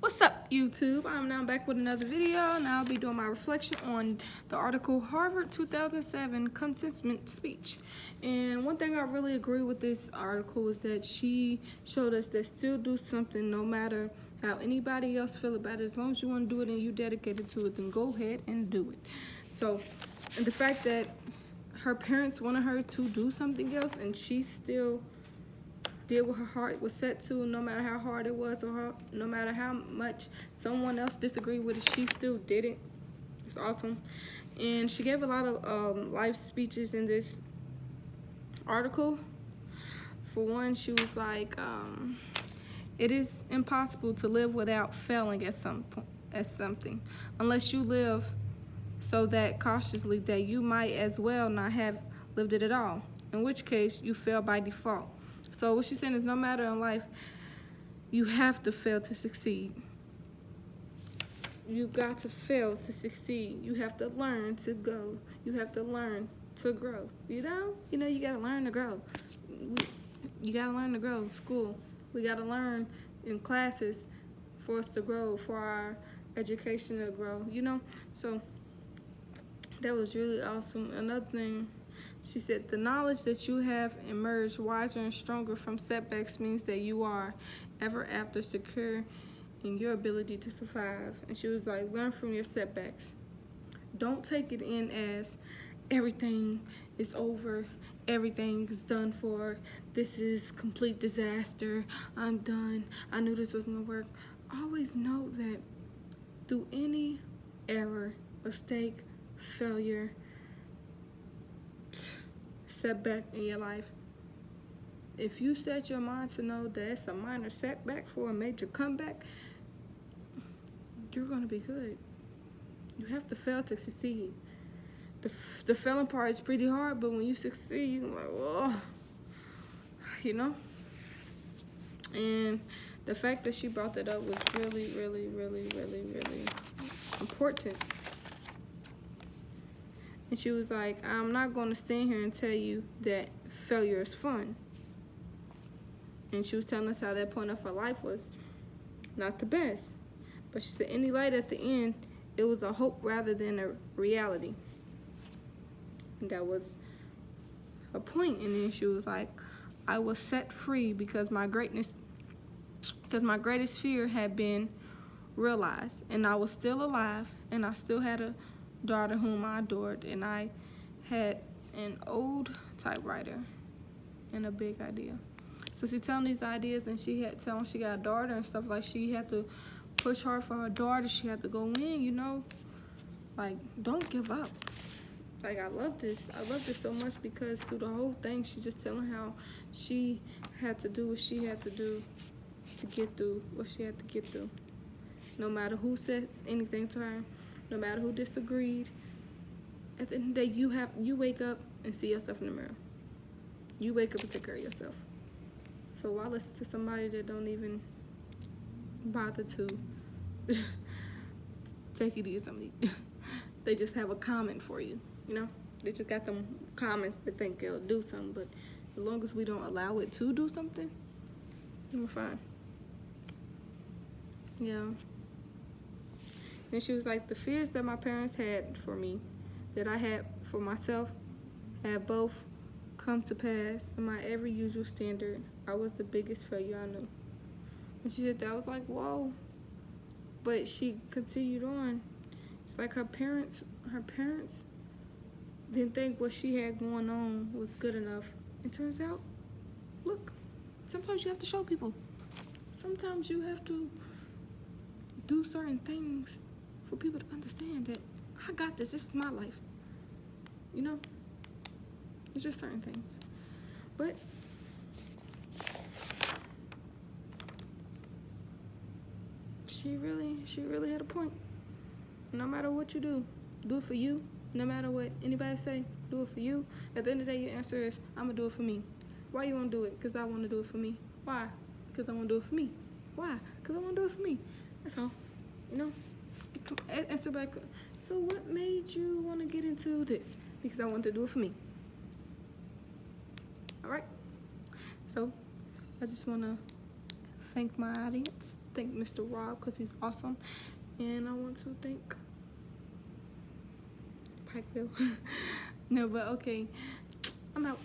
What's up, YouTube? I'm now back with another video, and I'll be doing my reflection on the article Harvard 2007 Commencement Speech. And one thing I really agree with this article is that she showed us that still do something no matter how anybody else feel about it. As long as you want to do it and you dedicated to it, then go ahead and do it. So, and the fact that her parents wanted her to do something else and she still did what her heart was set to, no matter how hard it was, or no matter how much someone else disagreed with it, she still did it. It's awesome. And she gave a lot of life speeches in this article. For one, she was like, it is impossible to live without failing at something, unless you live so that cautiously that you might as well not have lived it at all, in which case you fail by default. So what she's saying is no matter in life, you have to fail to succeed. You got to fail to succeed. You have to learn to go. You have to learn to grow. You know you got to learn to grow. You got to learn to grow. School. We got to learn in classes for us to grow, for our education to grow, So that was really awesome. Another thing, she said, the knowledge that you have emerged wiser and stronger from setbacks means that you are ever after secure in your ability to survive. And she was like, learn from your setbacks. Don't take it in as everything is over, everything is done for, this is complete disaster, I'm done, I knew this wasn't gonna work. Always know that through any error, mistake, failure, setback in your life, if you set your mind to know that it's a minor setback for a major comeback, you're going to be good. You have to fail to succeed. The failing part is pretty hard, but when you succeed, you're like, whoa, And the fact that she brought that up was really, really, really, really, really important. And she was like, I'm not going to stand here and tell you that failure is fun. And she was telling us how that point of her life was not the best. But she said, any light at the end, it was a hope rather than a reality. And that was her point. And then she was like, I was set free because my greatest fear had been realized. And I was still alive, and I still had a daughter whom I adored, and I had an old typewriter and a big idea. So she's telling these ideas, and she had telling she got a daughter and stuff, like she had to push hard for her daughter. She had to go in, like, don't give up. Like, I love this so much because through the whole thing, she's just telling how she had to do what she had to do to get through what she had to get through. No matter who says anything to her, no matter who disagreed, at the end of the day, you wake up and see yourself in the mirror. You wake up and take care of yourself. So why listen to somebody that don't even bother to take it easy? They just have a comment for you, They just got them comments that think it'll do something, but as long as we don't allow it to do something, we're fine. Yeah. And she was like, the fears that my parents had for me, that I had for myself, had both come to pass. In my every usual standard, I was the biggest failure I knew. And she said that. I was like, whoa. But she continued on. It's like her parents didn't think what she had going on was good enough. It turns out, look, sometimes you have to show people. Sometimes you have to do certain things for people to understand that I got this. This is my life. It's just certain things. But she really had a point. No matter what you do it for you. No matter what anybody say, do it for you. At the end of the day, your answer is, I'm gonna do it for me. Why you wanna do it? Because I want to do it for me. Why? Because I want to do it for me. Why? Because I want to do it for me. That's all. Answer back. So what made you want to get into this? Because I want to do it for me. All right. So I just want to thank my audience. thank Mr. Rob because he's awesome. And I want to thank Pikeville. No, but okay. I'm out.